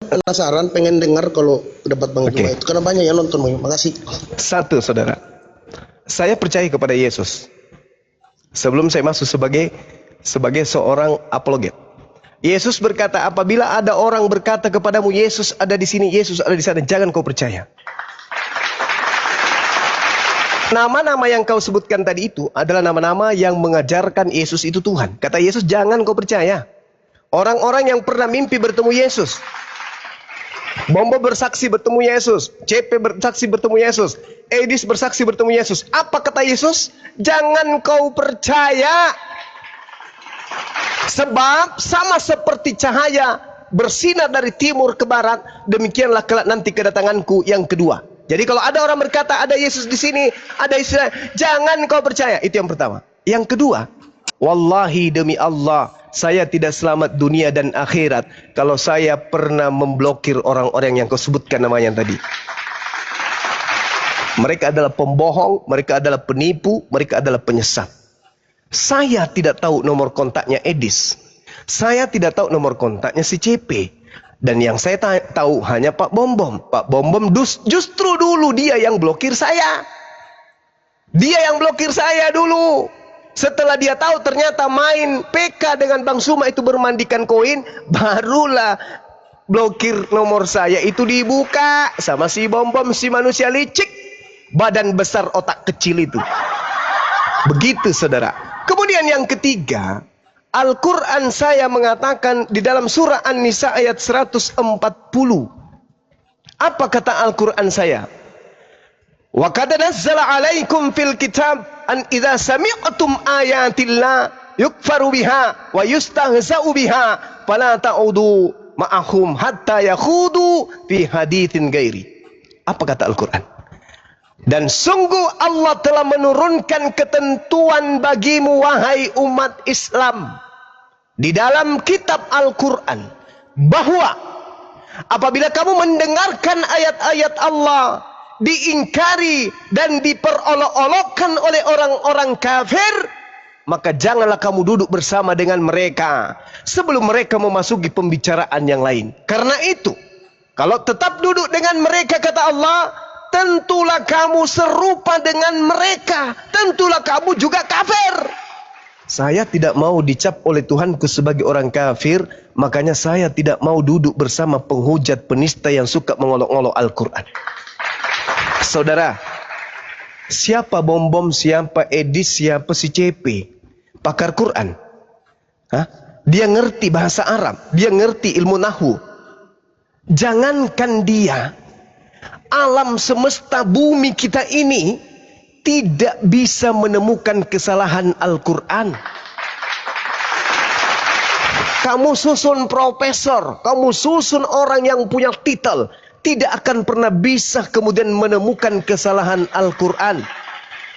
penasaran, pengen dengar kalau pendapat Bang Juma itu. Karena banyak yang nonton. Makasih. Satu, saudara. Saya percaya kepada Yesus. Sebelum saya masuk sebagai seorang apologet. Yesus berkata, apabila ada orang berkata kepadamu, Yesus ada di sini, Yesus ada di sana, jangan kau percaya. Nama-nama yang kau sebutkan tadi itu adalah nama-nama yang mengajarkan Yesus itu Tuhan. Kata Yesus, jangan kau percaya. Orang-orang yang pernah mimpi bertemu Yesus. Bombo bersaksi bertemu Yesus. CP bersaksi bertemu Yesus. Edis bersaksi bertemu Yesus. Apa kata Yesus? Jangan kau percaya. Sebab sama seperti cahaya bersinar dari timur ke barat, demikianlah kelak nanti kedatanganku yang kedua. Jadi kalau ada orang berkata ada Yesus di sini, ada Yesus, jangan kau percaya. Itu yang pertama. Yang kedua, wallahi demi Allah, saya tidak selamat dunia dan akhirat kalau saya pernah memblokir orang-orang yang kau sebutkan namanya tadi. Mereka adalah pembohong, mereka adalah penipu, mereka adalah penyesat. Saya tidak tahu nomor kontaknya Edis. Saya tidak tahu nomor kontaknya si CP. Dan yang saya tahu hanya Pak Bombom. Pak Bombom justru dulu dia yang blokir saya. Dia yang blokir saya dulu. Setelah dia tahu ternyata main PK dengan Bang Suma itu bermandikan koin, barulah blokir nomor saya itu dibuka sama si Bombom, si manusia licik, badan besar otak kecil itu. Begitu saudara. Kemudian yang ketiga, Al-Quran saya mengatakan di dalam surah An-Nisa ayat 140. Apa kata Al-Quran saya? Wa qad nazzala 'alaikum fil kitab an idza sami'tum ayatillah yukfaru biha wa yustahza'u biha fala ta'udu ma'ahum hatta yakhudu fi haditsin ghairi. Apa kata Al-Quran? Dan sungguh Allah telah menurunkan ketentuan bagimu wahai umat Islam di dalam kitab Al-Quran bahwa apabila kamu mendengarkan ayat-ayat Allah diingkari dan diperolok-olokkan oleh orang-orang kafir, maka janganlah kamu duduk bersama dengan mereka sebelum mereka memasuki pembicaraan yang lain. Karena itu, kalau tetap duduk dengan mereka, kata Allah, tentulah kamu serupa dengan mereka, tentulah kamu juga kafir. Saya tidak mau dicap oleh Tuhanku sebagai orang kafir, makanya saya tidak mau duduk bersama penghujat penista yang suka mengolok-olok Al-Quran. Saudara, siapa Bombom, siapa Edis, siapa si CP? Pakar Quran. Dia ngerti bahasa Arab, dia ngerti ilmu nahu. Jangankan dia, alam semesta bumi kita ini tidak bisa menemukan kesalahan Al-Quran. Kamu susun profesor, kamu susun orang yang punya titel, tidak akan pernah bisa kemudian menemukan kesalahan Al-Quran.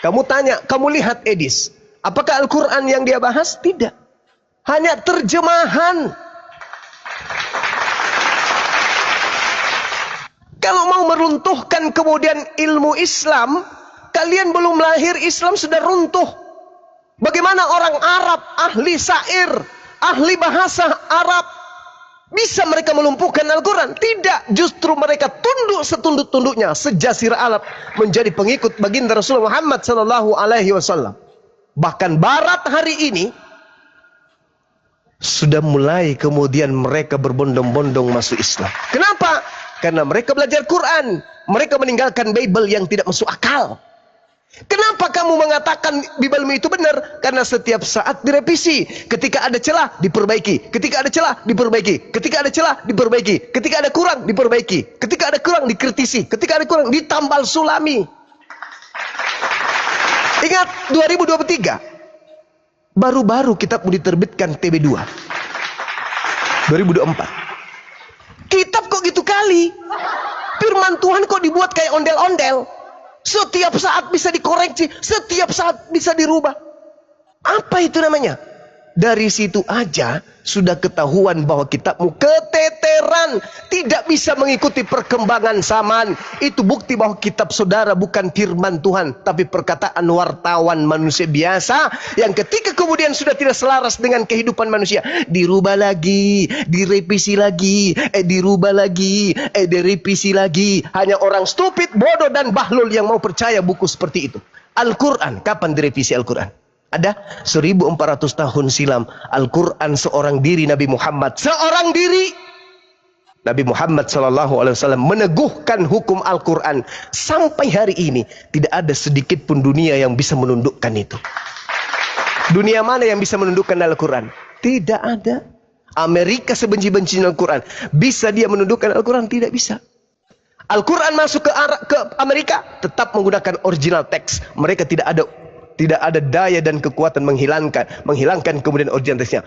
Kamu tanya, kamu lihat Edis, apakah Al-Quran yang dia bahas? Tidak, hanya terjemahan. Kalau mau meruntuhkan kemudian ilmu Islam, kalian belum lahir Islam sudah runtuh. Bagaimana orang Arab, ahli syair, ahli bahasa Arab, bisa mereka melumpuhkan Al-Quran? Tidak, justru mereka tunduk setunduk-tunduknya sejazirah Arab menjadi pengikut baginda Rasulullah Muhammad SAW. Bahkan Barat hari ini sudah mulai kemudian mereka berbondong-bondong masuk Islam. Kenapa? Karena mereka belajar Quran, mereka meninggalkan Bible yang tidak masuk akal. Kenapa kamu mengatakan Bible itu benar? Karena setiap saat direvisi. Ketika ada celah, diperbaiki. Ketika ada celah, diperbaiki. Ketika ada celah, diperbaiki. Ketika ada kurang, diperbaiki. Ketika ada kurang, dikritisi. Ketika ada kurang, ditambal sulami. Ingat 2023, baru-baru kitab diterbitkan TB2 2024. Kitab kok gitu kali, firman Tuhan kok dibuat kayak ondel-ondel. Setiap saat bisa dikoreksi, setiap saat bisa dirubah. Apa itu namanya? Dari situ aja sudah ketahuan bahwa kitabmu keteteran, tidak bisa mengikuti perkembangan zaman. Itu bukti bahwa kitab saudara bukan firman Tuhan, tapi perkataan wartawan manusia biasa yang ketika kemudian sudah tidak selaras dengan kehidupan manusia, dirubah lagi, direvisi lagi, dirubah lagi, direvisi lagi. Hanya orang stupid, bodoh dan bahlul yang mau percaya buku seperti itu. Al-Quran, kapan direvisi Al-Quran? Ada 1400 tahun silam Al-Quran seorang diri Nabi Muhammad. Seorang diri Nabi Muhammad SAW meneguhkan hukum Al-Quran. Sampai hari ini tidak ada sedikit pun dunia yang bisa menundukkan itu. Dunia mana yang bisa menundukkan Al-Quran? Tidak ada. Amerika sebenci-bencinya Al-Quran, bisa dia menundukkan Al-Quran? Tidak bisa. Al-Quran masuk ke Amerika, tetap menggunakan original teks. Mereka tidak ada daya dan kekuatan menghilangkan kemudian original teksnya.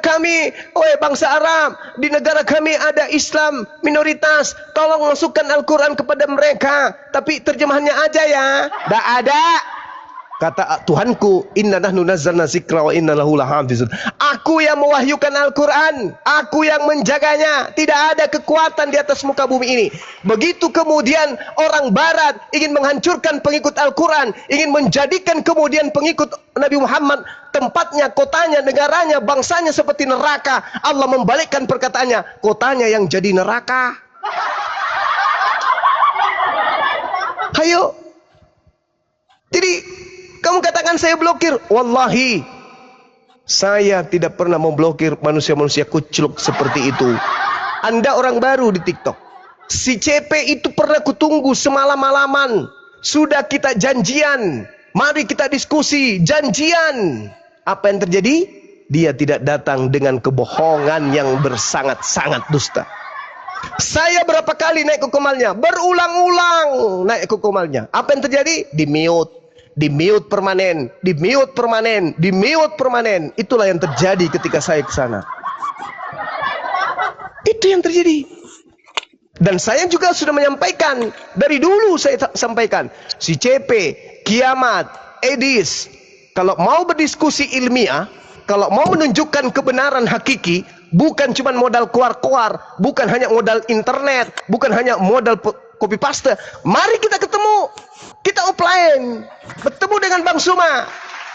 Kami, bangsa Arab, di negara kami ada Islam minoritas, tolong masukkan Al-Quran kepada mereka, tapi terjemahannya aja ya. Tidak ada. Kata Tuhanku, inna nahnu nazzalna dzikra wa inna lahu lahafizun. Aku yang mewahyukan Al-Quran, aku yang menjaganya. Tidak ada kekuatan di atas muka bumi ini. Begitu kemudian orang barat ingin menghancurkan pengikut Al-Quran, ingin menjadikan kemudian pengikut Nabi Muhammad tempatnya, kotanya, negaranya, bangsanya seperti neraka, Allah membalikkan perkataannya, kotanya yang jadi neraka. Ayo. Jadi kamu katakan saya blokir. Wallahi, saya tidak pernah memblokir manusia-manusia kucluk seperti itu. Anda orang baru di TikTok. Si CP itu pernah kutunggu semalam-malaman. Sudah kita janjian. Mari kita diskusi. Janjian. Apa yang terjadi? Dia tidak datang dengan kebohongan yang bersangat-sangat dusta. Saya berapa kali naik ke komalnya? Berulang-ulang naik ke komalnya. Apa yang terjadi? Di-mute. Di-mute permanen, di-mute permanen, di-mute permanen. Itulah yang terjadi ketika saya ke sana. Itu yang terjadi. Dan saya juga sudah menyampaikan, dari dulu saya sampaikan, si CP, Kiamat, Edis, kalau mau berdiskusi ilmiah, kalau mau menunjukkan kebenaran hakiki, bukan cuma modal keluar-keluar, bukan hanya modal internet, bukan hanya modal copy paste. Mari kita ketemu. Kita offline, bertemu dengan Bang Suma,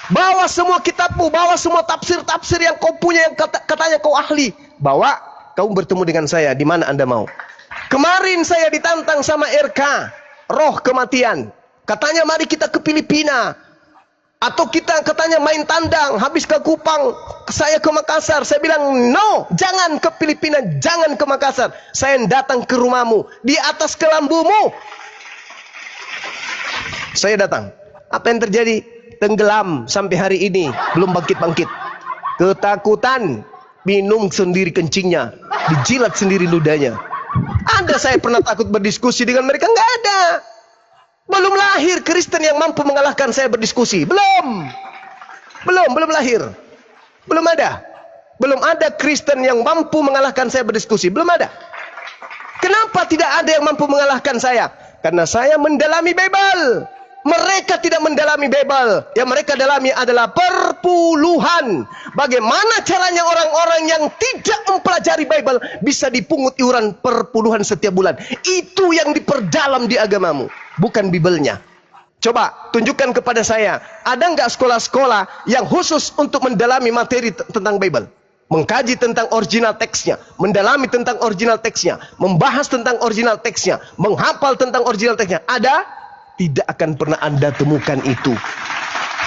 bawa semua kitabmu, bawa semua tafsir-tafsir yang kau punya, yang katanya kau ahli, bawa, kau bertemu dengan saya, di mana Anda mau. Kemarin saya ditantang sama RK, roh kematian, katanya mari kita ke Filipina, atau kita katanya main tandang, habis ke Kupang, saya ke Makassar. Saya bilang, no, jangan ke Filipina, jangan ke Makassar, saya datang ke rumahmu, di atas kelambumu. Saya datang. Apa yang terjadi? Tenggelam sampai hari ini, belum bangkit-bangkit. Ketakutan, minum sendiri kencingnya, dijilat sendiri ludahnya. Ada saya pernah takut berdiskusi dengan mereka? Nggak ada. Belum lahir Kristen yang mampu mengalahkan saya berdiskusi. Belum lahir. Belum ada. Belum ada Kristen yang mampu mengalahkan saya berdiskusi. Belum ada. Kenapa tidak ada yang mampu mengalahkan saya? Karena saya mendalami Bible. Mereka tidak mendalami Bible. Yang mereka dalami adalah perpuluhan. Bagaimana caranya orang-orang yang tidak mempelajari Bible bisa dipungut iuran perpuluhan setiap bulan. Itu yang diperdalam di agamamu, bukan Bible-nya. Coba tunjukkan kepada saya, ada nggak sekolah-sekolah yang khusus untuk mendalami materi tentang Bible? Mengkaji tentang original teksnya, mendalami tentang original teksnya, membahas tentang original teksnya, menghafal tentang original teksnya. Ada? Tidak akan pernah Anda temukan itu.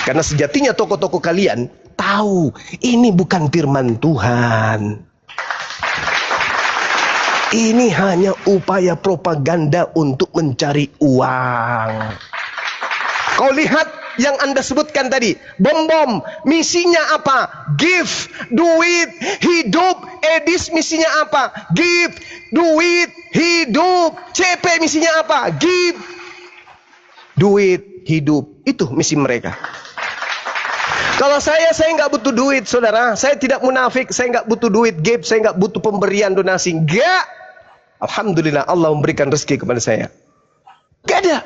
Karena sejatinya tokoh-tokoh kalian tahu ini bukan firman Tuhan. Ini hanya upaya propaganda untuk mencari uang. Kau lihat yang Anda sebutkan tadi, bom-bom, misinya apa? Give, duit, hidup. Edis misinya apa? Give, duit, hidup. CP misinya apa? Give, duit, hidup. Itu misi mereka. Kalau saya nggak butuh duit, saudara. Saya tidak munafik. Saya nggak butuh duit, give. Saya nggak butuh pemberian donasi. Enggak. Alhamdulillah Allah memberikan rezeki kepada saya. Gak ada.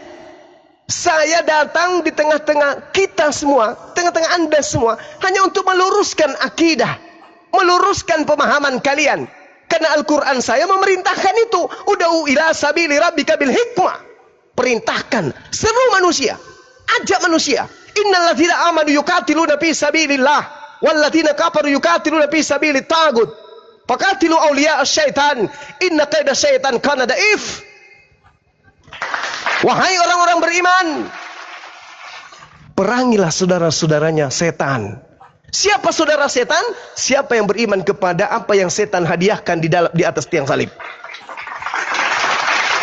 Saya datang di tengah-tengah kita semua, tengah-tengah Anda semua, hanya untuk meluruskan akidah, meluruskan pemahaman kalian. Karena Al-Quran saya memerintahkan itu. Ud'u ila sabili rabbika bil hikmah. Perintahkan, seru manusia, ajak manusia. Innal ladzina amanu yuqatiluna fi sabilillah wal ladzina kafaru yuqatiluna fi sabilit tagut. Faqatilu awliya asy-syaitan. Inna kaida syaitan kana daif. Wahai orang-orang beriman, perangilah saudara-saudaranya setan. Siapa saudara setan? Siapa yang beriman kepada apa yang setan hadiahkan di atas tiang salib.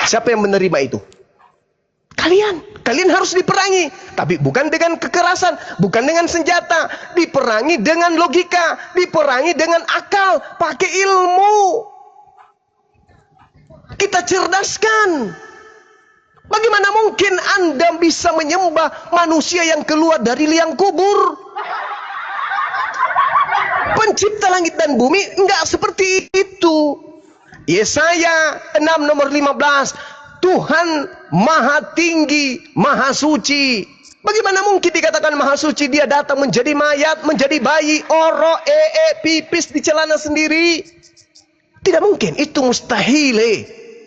Siapa yang menerima itu? Kalian harus diperangi, tapi bukan dengan kekerasan, bukan dengan senjata, diperangi dengan logika, diperangi dengan akal, pakai ilmu. Kita cerdaskan. Bagaimana mungkin Anda bisa menyembah manusia yang keluar dari liang kubur? Pencipta langit dan bumi enggak seperti itu. Yesaya 6 nomor 15. Tuhan maha tinggi, maha suci. Bagaimana mungkin dikatakan maha suci? Dia datang menjadi mayat, menjadi bayi, orok, pipis di celana sendiri. Tidak mungkin, itu mustahil.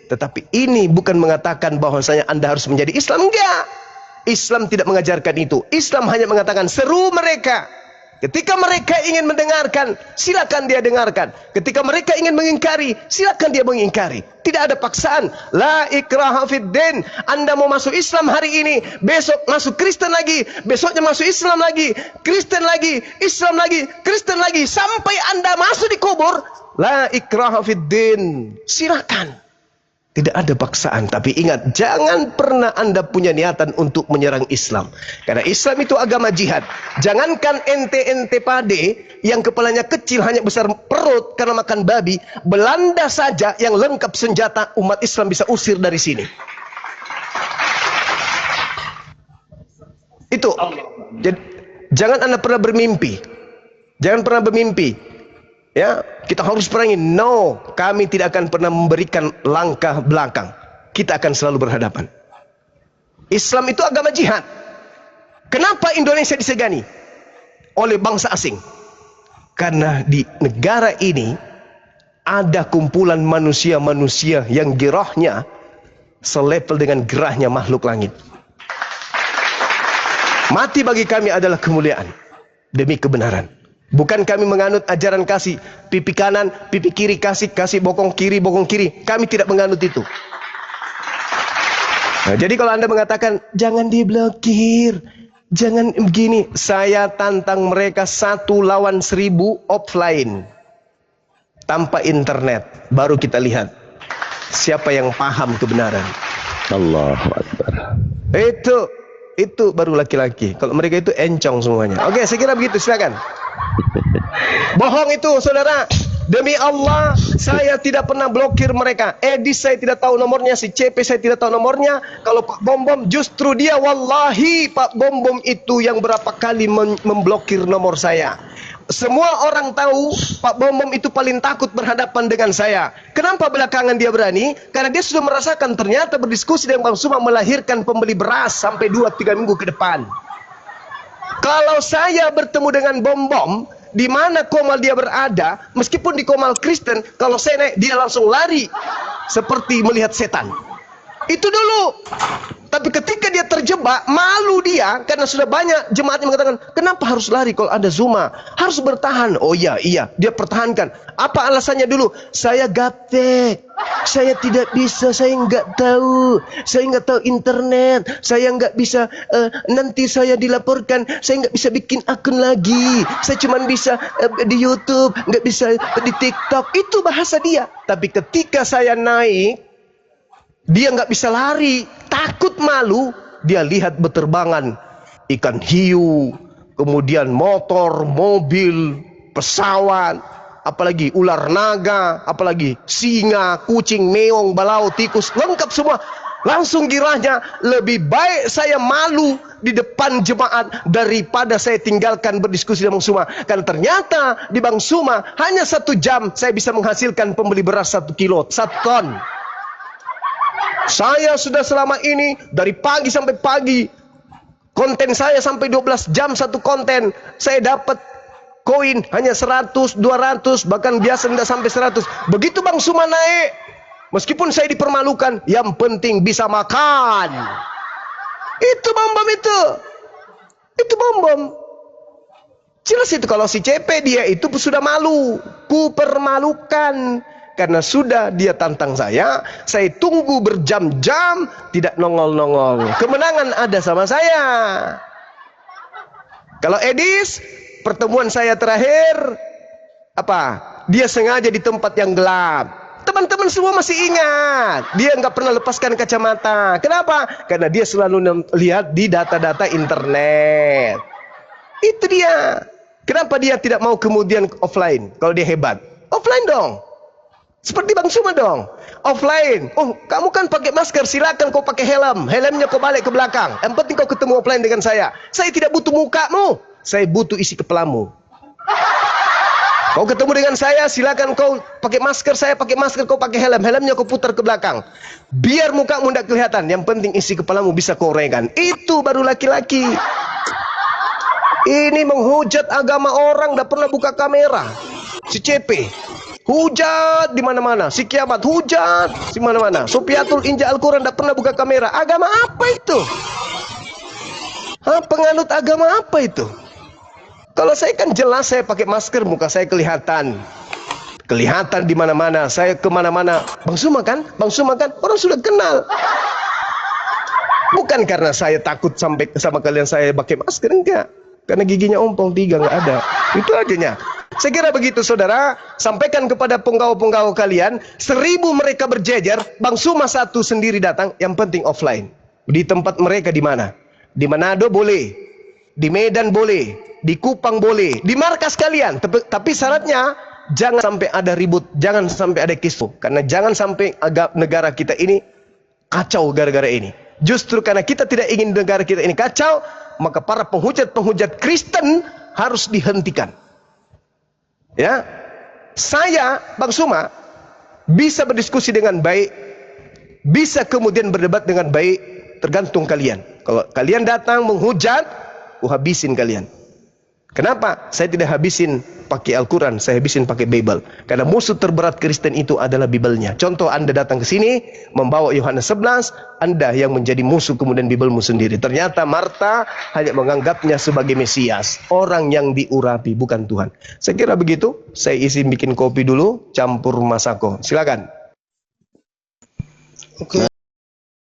Tetapi ini bukan mengatakan bahwasanya Anda harus menjadi Islam. Enggak. Islam tidak mengajarkan itu. Islam hanya mengatakan seru mereka. Ketika mereka ingin mendengarkan, silakan dia dengarkan. Ketika mereka ingin mengingkari, silakan dia mengingkari. Tidak ada paksaan. La ikraha fid din. Anda mau masuk Islam hari ini, besok masuk Kristen lagi, besoknya masuk Islam lagi, Kristen lagi, Islam lagi, Kristen lagi, sampai Anda masuk di kubur. La ikraha fid din. Silakan. Tidak ada paksaan, tapi ingat, jangan pernah Anda punya niatan untuk menyerang Islam. Karena Islam itu agama jihad. Jangankan ente pade yang kepalanya kecil hanya besar perut karena makan babi, Belanda saja yang lengkap senjata umat Islam bisa usir dari sini. Itu. Jadi, jangan Anda pernah bermimpi. Jangan pernah bermimpi. Ya, kita harus perangi. No, kami tidak akan pernah memberikan langkah belakang. Kita akan selalu berhadapan. Islam itu agama jihad. Kenapa Indonesia disegani oleh bangsa asing? Karena di negara ini ada kumpulan manusia-manusia yang gerahnya selevel dengan gerahnya makhluk langit. Mati bagi kami adalah kemuliaan demi kebenaran. Bukan kami menganut ajaran kasih pipi kanan, pipi kiri, kasih bokong kiri, bokong kiri. Kami tidak menganut itu. Nah, jadi kalau Anda mengatakan jangan diblokir, jangan begini, saya tantang mereka 1 lawan 1000 offline tanpa internet. Baru kita lihat siapa yang paham kebenaran. Allahu Akbar. Itu baru laki-laki. Kalau mereka itu encong semuanya. Oke, saya kira begitu. Silakan. Bohong itu, saudara. Demi Allah, saya tidak pernah blokir mereka. Edis saya tidak tahu nomornya, si CP saya tidak tahu nomornya. Kalau Pak Bom Bom, justru dia, wallahi Pak Bom Bom itu yang berapa kali memblokir nomor saya. Semua orang tahu Pak Bom Bom itu paling takut berhadapan dengan saya. Kenapa belakangan dia berani? Karena dia sudah merasakan ternyata berdiskusi dengan Bang Suma melahirkan pembeli beras sampai 2-3 minggu ke depan. Kalau saya bertemu dengan Bom Bom, di mana komal dia berada, meskipun di komal Kristen, kalau saya naik dia langsung lari seperti melihat setan. Itu dulu. Tapi ketika dia terjebak, malu dia karena sudah banyak jemaatnya mengatakan, kenapa harus lari kalau ada Zuma? Harus bertahan. Oh iya, dia pertahankan. Apa alasannya dulu? Saya gaptek. Saya tidak bisa, saya nggak tahu. Saya nggak tahu internet. Saya nggak bisa, nanti saya dilaporkan. Saya nggak bisa bikin akun lagi. Saya cuma bisa di YouTube, nggak bisa di TikTok. Itu bahasa dia. Tapi ketika saya naik, dia nggak bisa lari, takut malu. Dia lihat beterbangan ikan hiu, kemudian motor, mobil, pesawat, apalagi ular naga, apalagi singa, kucing, meong, balau, tikus, lengkap semua. Langsung girahnya, lebih baik saya malu di depan jemaat daripada saya tinggalkan berdiskusi dengan Bang Suma. Karena ternyata di Bang Suma hanya 1 jam saya bisa menghasilkan pembeli beras 1 kilo, 1 ton. Saya sudah selama ini dari pagi sampai pagi, konten saya sampai 12 jam satu konten, saya dapat koin hanya 100, 200, bahkan biasa tidak sampai 100. Begitu Bang Suma naik, meskipun saya dipermalukan, yang penting bisa makan. Itu bom-bom itu. Itu bom-bom. Jelas itu kalau si CP dia itu sudah malu. Ku permalukan. Karena sudah dia tantang saya tunggu berjam-jam, tidak nongol-nongol. Kemenangan ada sama saya. Kalau Edis, pertemuan saya terakhir, apa? Dia sengaja di tempat yang gelap. Teman-teman semua masih ingat. Dia nggak pernah lepaskan kacamata. Kenapa? Karena dia selalu lihat di data-data internet. Itu dia. Kenapa dia tidak mau kemudian offline? Kalau dia hebat, offline dong. Seperti Bang Suma dong, offline. Oh, kamu kan pakai masker, silakan kau pakai helm. Helmnya kau balik ke belakang. Yang penting kau ketemu offline dengan saya. Saya tidak butuh mukamu, saya butuh isi kepalamu. Kau ketemu dengan saya, silakan kau pakai masker, saya pakai masker, kau pakai helm. Helmnya kau putar ke belakang. Biar mukamu tidak kelihatan. Yang penting isi kepalamu bisa kau uraikan. Itu baru laki-laki. Ini menghujat agama orang, tidak pernah buka kamera. Si CP. Hujat di mana-mana, si Kiamat hujat di mana-mana. Sofiatul Inja Al-Quran tidak pernah buka kamera. Agama apa itu? Penganut agama apa itu? Kalau saya kan jelas, saya pakai masker, muka saya kelihatan. Kelihatan di mana-mana, saya kemana-mana. Bang Suma kan? Bang Suma kan? Orang sudah kenal. Bukan karena saya takut sampai sama kalian saya pakai masker, enggak. Karena giginya ompong 3 nggak ada. Itu ajanya. Saya kira begitu saudara. Sampaikan kepada penggawa-penggawa kalian. 1000 mereka berjejer. Bang Suma 1 sendiri datang. Yang penting offline. Di tempat mereka di mana? Di Manado boleh. Di Medan boleh. Di Kupang boleh. Di markas kalian. Tapi syaratnya jangan sampai ada ribut. Jangan sampai ada kisruh. Karena jangan sampai negara kita ini kacau gara-gara ini. Justru karena kita tidak ingin negara kita ini kacau, maka para penghujat-penghujat Kristen harus dihentikan. Ya, saya Bang Suma bisa berdiskusi dengan baik, bisa kemudian berdebat dengan baik, tergantung kalian. Kalau kalian datang menghujat, habisin kalian. Kenapa? Saya tidak habisin pakai Al-Quran, saya habisin pakai Bible. Karena musuh terberat Kristen itu adalah Bible-nya. Contoh, Anda datang ke sini membawa Yohanes 11, Anda yang menjadi musuh kemudian Bible-mu sendiri. Ternyata Marta hanya menganggapnya sebagai Mesias, orang yang diurapi, bukan Tuhan. Saya kira begitu. Saya isi bikin kopi dulu, campur masako. Silakan. Oke.